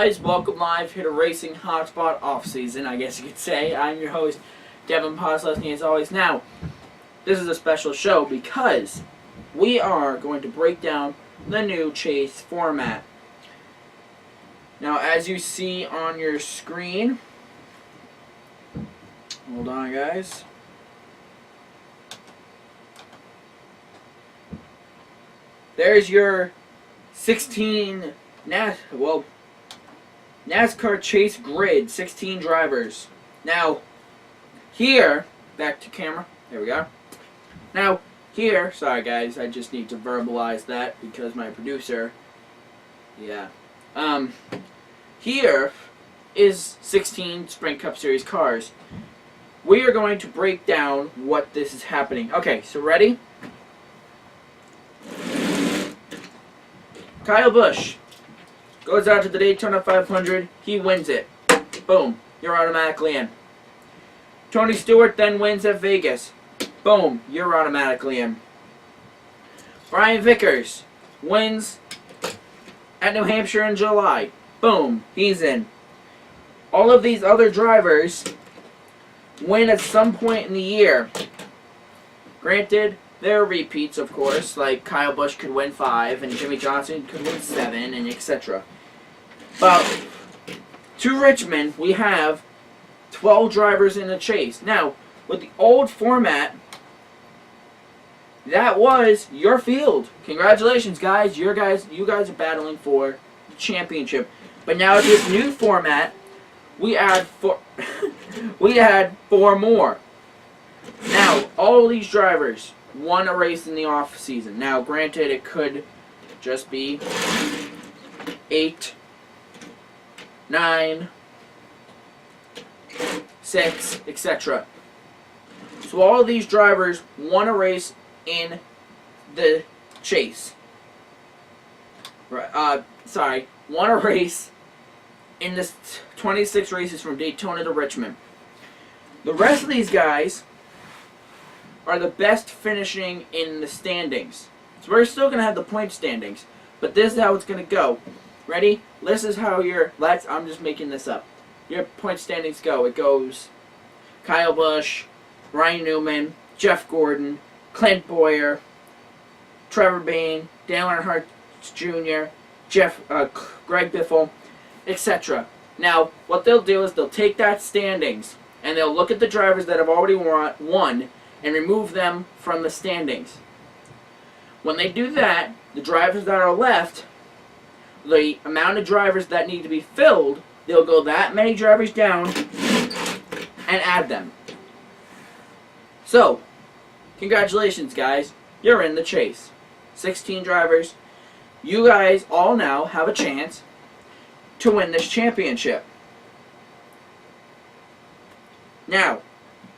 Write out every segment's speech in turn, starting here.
Guys, welcome live here to Racing Hotspot off-season, I guess you could say. I'm your host, Devin Poslusny, as always. Now, this is a special show because we are going to break down the new chase format. Now, as you see on your screen, hold on, guys. There's your 16 NASCAR chase grid, 16 drivers. Now, here, back to camera, there we go. Now, here, sorry guys, I just need to verbalize that because my producer, here is 16 Sprint Cup Series cars. We are going to break down what this is happening. Okay, so ready? Kyle Busch goes out to the Daytona 500. He wins it. Boom. You're automatically in. Tony Stewart then wins at Vegas. Boom. You're automatically in. Brian Vickers wins at New Hampshire in July. Boom. He's in. All of these other drivers win at some point in the year. Granted, there are repeats, of course, like Kyle Busch could win 5, and Jimmy Johnson could win 7, and etc. But to Richmond, we have 12 drivers in the chase. Now, with the old format, that was your field. Congratulations, guys. You guys are battling for the championship. But now with this new format, we add 4 more. Now, all these drivers won a race in the off season. Now, granted, it could just be 8, 9, 6, etc. So all of these drivers won a race in the chase. Won a race in the 26 races from Daytona to Richmond. The rest of these guys are the best finishing in the standings. So we're still going to have the point standings, but this is how it's going to go. Ready? This is how I'm just making this up. Your point standings go. It goes Kyle Busch, Ryan Newman, Jeff Gordon, Clint Boyer, Trevor Bayne, Dale Earnhardt Jr., Greg Biffle, etc. Now, what they'll do is they'll take that standings and they'll look at the drivers that have already won and remove them from the standings. When they do that, the drivers that are left, the amount of drivers that need to be filled, they'll go that many drivers down and add them. So, congratulations guys, you're in the chase. 16 drivers. You guys all now have a chance to win this championship. Now,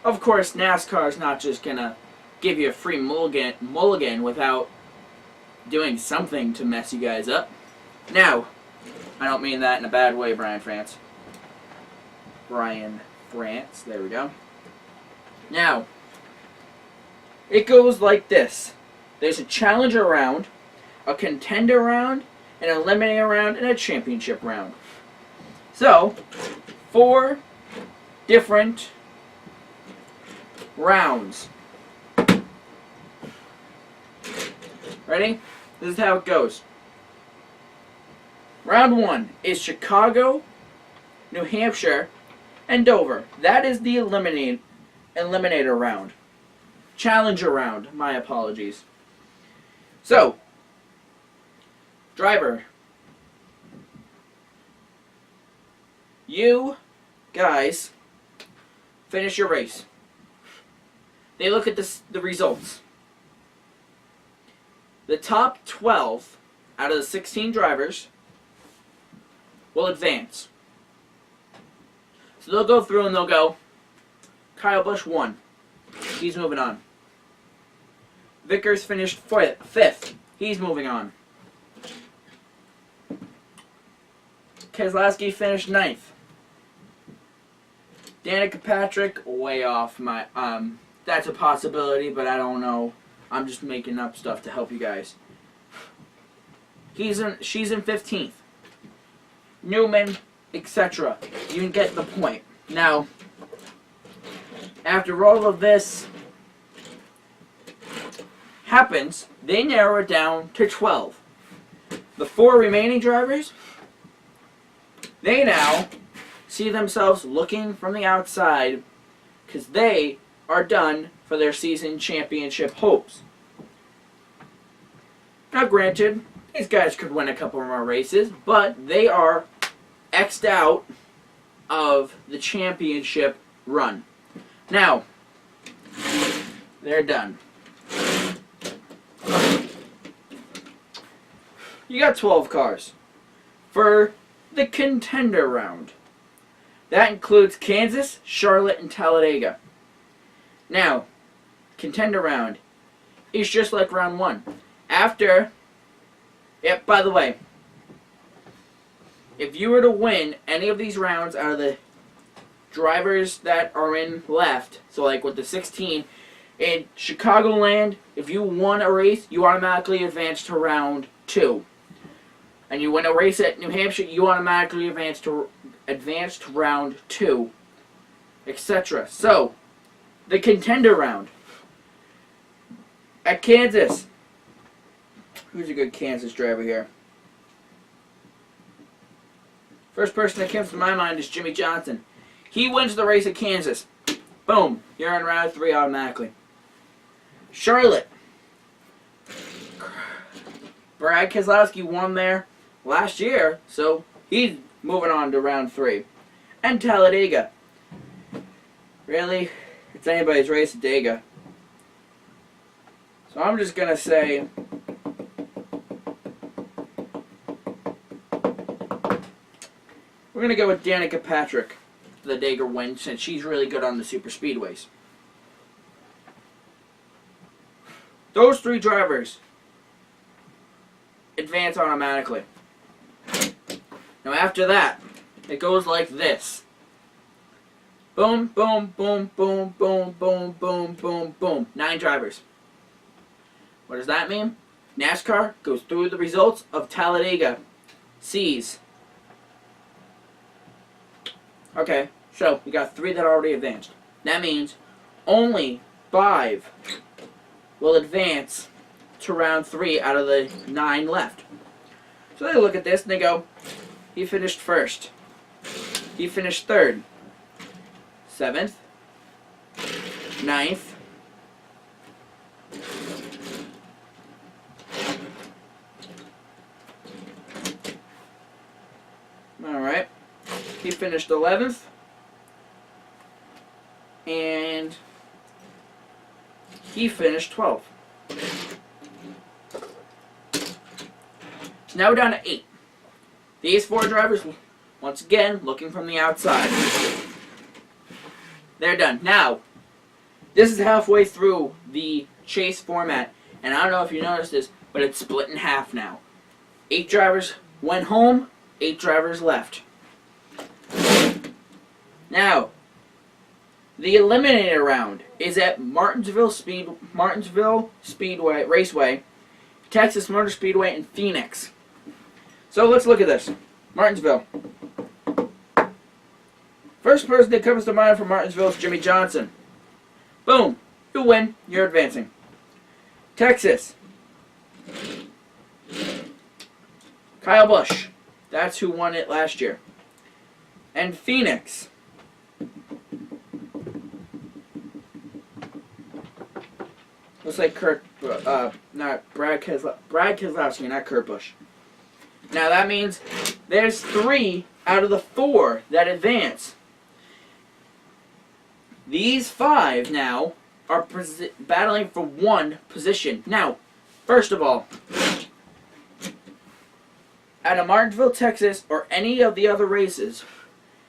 of course, NASCAR is not just going to give you a free mulligan without doing something to mess you guys up. Now, I don't mean that in a bad way, Brian France, there we go. Now, it goes like this. There's a challenger round, a contender round, an eliminator round, and a championship round. So, 4 different rounds. Ready? This is how it goes. Round 1 is Chicago, New Hampshire, and Dover. That is the eliminator round. Challenger round, my apologies. So, driver, you guys finish your race. They look at the results. The top 12 out of the 16 drivers will advance. So they'll go through and they'll go, Kyle Busch won. He's moving on. Vickers finished 5th. He's moving on. Keselowski finished 9th. Danica Patrick, way off my, that's a possibility, but I don't know. I'm just making up stuff to help you guys. She's in 15th. Newman, etc. You can get the point. Now, after all of this happens, they narrow it down to 12. The 4 remaining drivers, they now see themselves looking from the outside because they are done for their season championship hopes. Now granted, these guys could win a couple more races, but they are X'd out of the championship run. Now, they're done. You got 12 cars for the contender round. That includes Kansas, Charlotte, and Talladega. Now, contender round is just like round 1. After, by the way, if you were to win any of these rounds out of the drivers that are in left, so like with the 16, in Chicagoland, if you won a race, you automatically advance to round 2. And you win a race at New Hampshire, you automatically advance to round 2, etc. So, the contender round. At Kansas, who's a good Kansas driver here? First person that comes to my mind is Jimmy Johnson. He wins the race at Kansas. Boom, you're in round 3 automatically. Charlotte. Brad Keselowski won there last year, so he's moving on to round 3. And Talladega. Really? It's anybody's race at Dega. So I'm just going to say we're going to go with Danica Patrick for the Dega win since she's really good on the super speedways. Those 3 drivers advance automatically. Now after that, it goes like this. Boom, boom, boom, boom, boom, boom, boom, boom, boom. 9 drivers. What does that mean? NASCAR goes through the results of Talladega. Sees. Okay, so we got 3 that already advanced. That means only 5 will advance to round 3 out of the 9 left. So they look at this and they go, he finished 1st. He finished 3rd. 7th. 9th. Alright. He finished 11th. And he finished 12th. So now we're down to 8. These 4 drivers, once again, looking from the outside. They're done. Now, this is halfway through the chase format. And I don't know if you noticed this, but it's split in half now. 8 drivers went home, 8 drivers left. Now, the eliminator round is at Martinsville Speedway Raceway, Texas Motor Speedway in Phoenix. So let's look at this. Martinsville. First person that comes to mind for Martinsville is Jimmy Johnson. Boom. You win. You're advancing. Texas. Kyle Busch. That's who won it last year. And Phoenix. Looks like Brad Keselowski, not Kurt Busch. Now that means there's 3 out of the 4 that advance. These 5 now are battling for 1 position. Now, first of all, at a Martinsville, Texas, or any of the other races,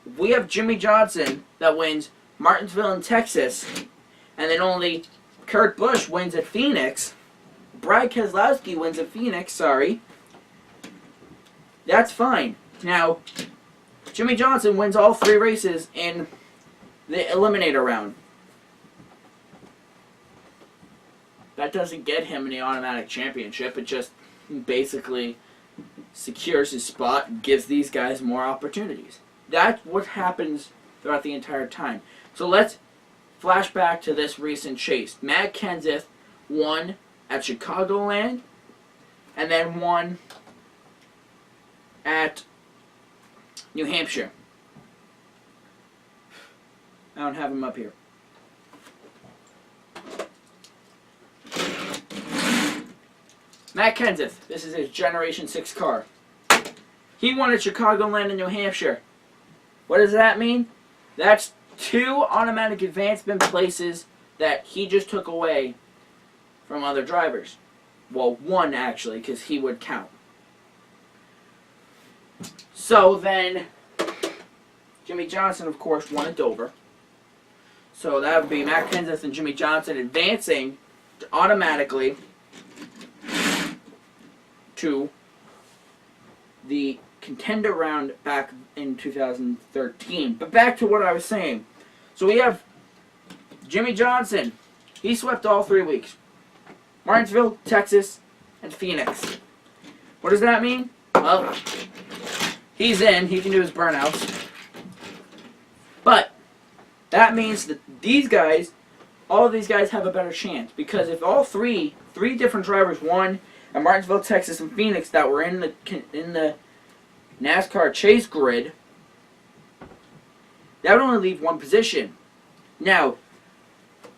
if we have Jimmy Johnson that wins Martinsville and Texas, and then only Kurt Busch wins at Phoenix, Brad Keselowski wins at Phoenix, sorry, that's fine. Now, Jimmy Johnson wins all 3 races in the eliminator round. That doesn't get him the automatic championship. It just basically secures his spot and gives these guys more opportunities. That's what happens throughout the entire time. So let's flash back to this recent chase. Matt Kenseth won at Chicagoland and then won at New Hampshire. I don't have him up here. Matt Kenseth, this is his Generation 6 car. He won at Chicagoland and New Hampshire. What does that mean? That's 2 automatic advancement places that he just took away from other drivers. Well, 1 actually, because he would count. So then, Jimmy Johnson, of course, won at Dover. So that would be Matt Kenseth and Jimmy Johnson advancing automatically to the contender round back in 2013. But back to what I was saying. So we have Jimmy Johnson. He swept all 3 weeks. Martinsville, Texas, and Phoenix. What does that mean? Well, he's in. He can do his burnouts. But that means that these guys, all of these guys have a better chance. Because if all three different drivers won at Martinsville, Texas, and Phoenix that were in the NASCAR chase grid, that would only leave 1 position. Now,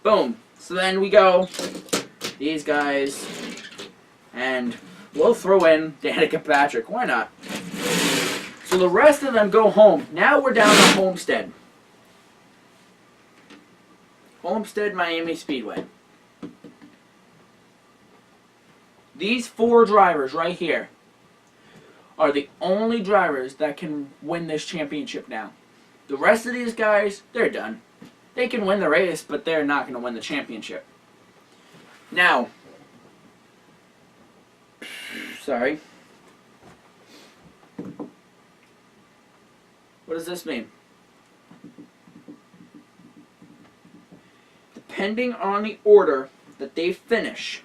boom. So then we go, these guys, and we'll throw in Danica Patrick. Why not? So the rest of them go home. Now we're down to Homestead. Homestead, Miami Speedway. These 4 drivers right here are the only drivers that can win this championship now. The rest of these guys, they're done. They can win the race, but they're not going to win the championship. Now, sorry. What does this mean? Depending on the order that they finish,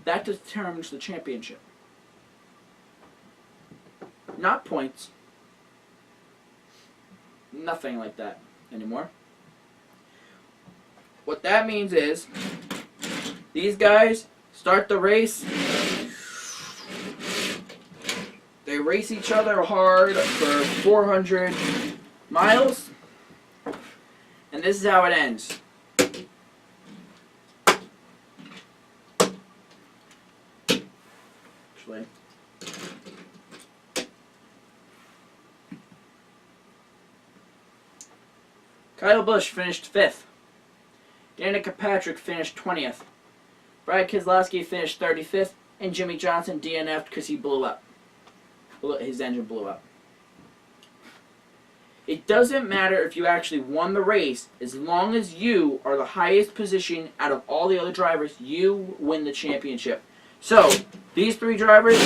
that determines the championship. Not points. Nothing like that anymore. What that means is, these guys start the race. They race each other hard for 400 miles. And this is how it ends. Actually, Kyle Busch finished 5th. Danica Patrick finished 20th. Brad Keselowski finished 35th. And Jimmy Johnson DNF'd because he blew up. His engine blew up. It doesn't matter if you actually won the race. As long as you are the highest position out of all the other drivers, you win the championship. So, these 3 drivers,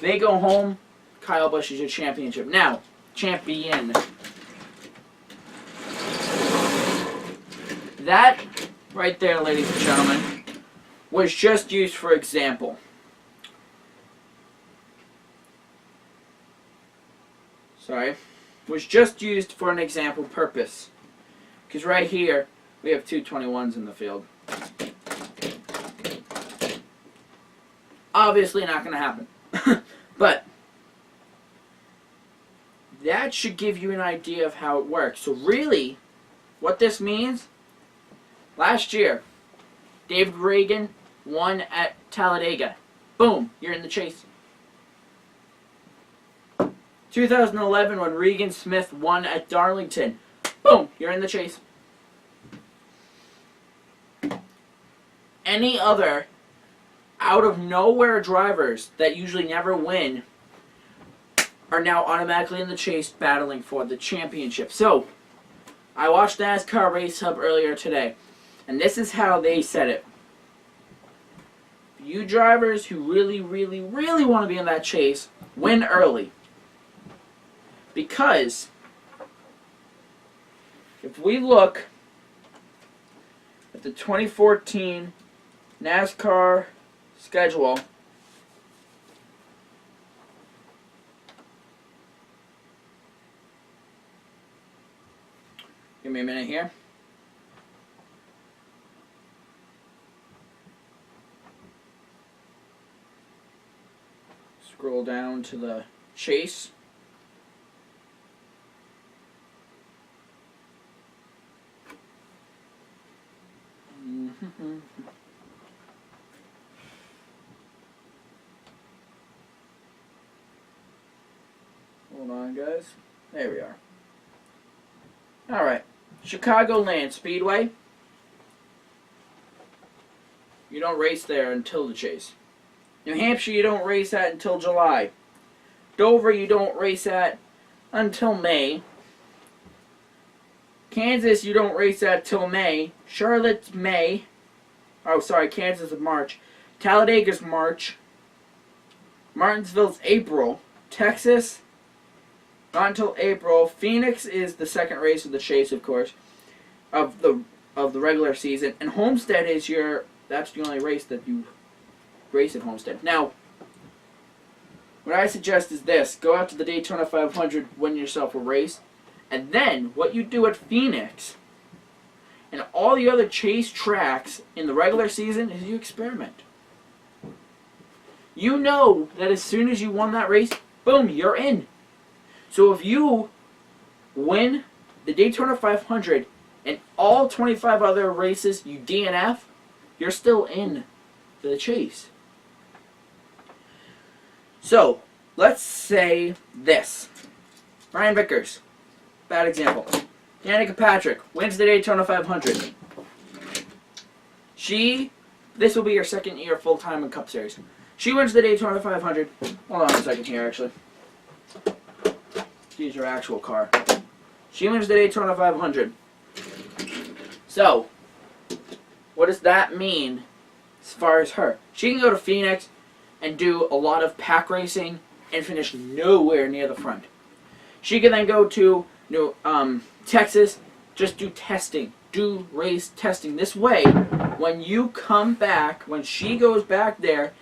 they go home. Kyle Busch is your championship. Now, champion. That right there, ladies and gentlemen, was just used for example. Sorry. Was just used for an example purpose. Because right here, we have 2 21s in the field. Obviously not going to happen. But that should give you an idea of how it works. So really, what this means, last year, David Reagan won at Talladega. Boom, you're in the chase. 2011, when Regan Smith won at Darlington. Boom, you're in the chase. Any other out-of-nowhere drivers that usually never win are now automatically in the chase battling for the championship. So, I watched NASCAR Race Hub earlier today, and this is how they said it. You drivers who really, really, really want to be in that chase, win early. Because if we look at the 2014 NASCAR schedule, Give me a minute here. Scroll down to the chase. Hold on, guys. There we are. Alright. Chicagoland Speedway. You don't race there until the chase. New Hampshire, you don't race at until July. Dover, you don't race at until May. Kansas, you don't race at till May. Charlotte's May. Oh, sorry, Kansas is March. Talladega's March. Martinsville's April. Texas, not until April. Phoenix is the second race of the chase, of course, of the regular season. And Homestead is that's the only race that you race at Homestead. Now, what I suggest is this. Go out to the Daytona 500, win yourself a race. And then, what you do at Phoenix and all the other chase tracks in the regular season is you experiment. You know that as soon as you won that race, boom, you're in. So if you win the Daytona 500 and all 25 other races you DNF, you're still in the chase. So, let's say this. Brian Vickers, bad example. Danica Patrick wins the Daytona 500. This will be her second year full-time in Cup Series. She wins the Daytona 500. Hold on a second here, actually. She's her actual car. She wins the Daytona 500. So, what does that mean as far as her? She can go to Phoenix and do a lot of pack racing and finish nowhere near the front. She can then go to Texas, just do testing, do race testing. This way, when you come back, when she goes back there,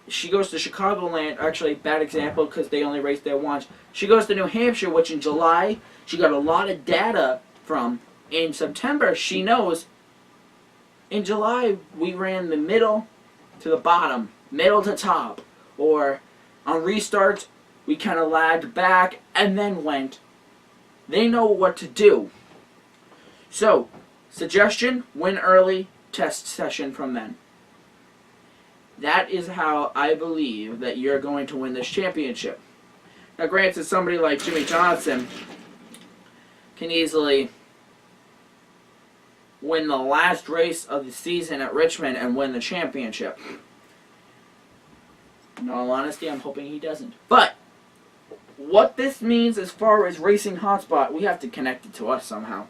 she goes to Chicagoland. Actually, bad example because they only race there once. She goes to New Hampshire, which in July she got a lot of data from. In September, she knows in July we ran the middle to the bottom, middle to top, or on restarts we kind of lagged back and then went. They know what to do. So, suggestion, win early, test session from then. That is how I believe that you're going to win this championship. Now, granted, somebody like Jimmy Johnson can easily win the last race of the season at Richmond and win the championship. In all honesty, I'm hoping he doesn't. But what this means as far as racing Hotspot, we have to connect it to us somehow,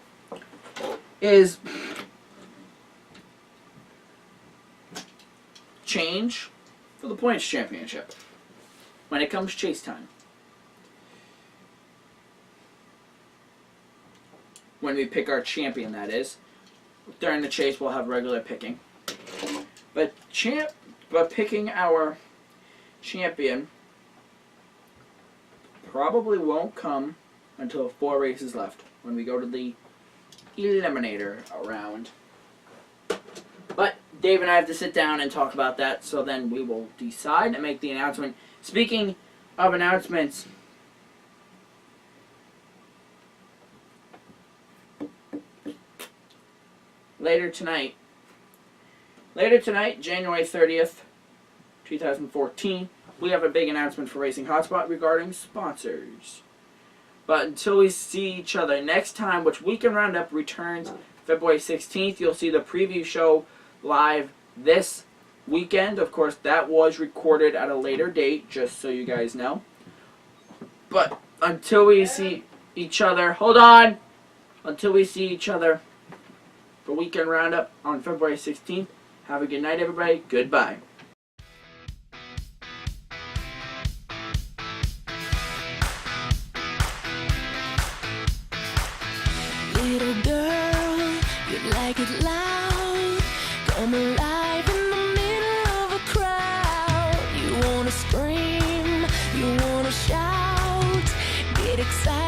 is change for the points championship when it comes chase time. When we pick our champion, that is. During the chase, we'll have regular picking. But picking our champion probably won't come until 4 races left when we go to the Eliminator round. But Dave and I have to sit down and talk about that, so then we will decide and make the announcement. Speaking of announcements, later tonight, January 30th, 2014, we have a big announcement for Racing Hotspot regarding sponsors. But until we see each other next time, which Weekend Roundup returns February 16th, you'll see the preview show live this weekend. Of course, that was recorded at a later date, just so you guys know. But until we see each other, until we see each other for Weekend Roundup on February 16th, have a good night, everybody. Goodbye. Little girl, you like it loud. Come alive in the middle of a crowd. You wanna scream, you wanna shout. Get excited.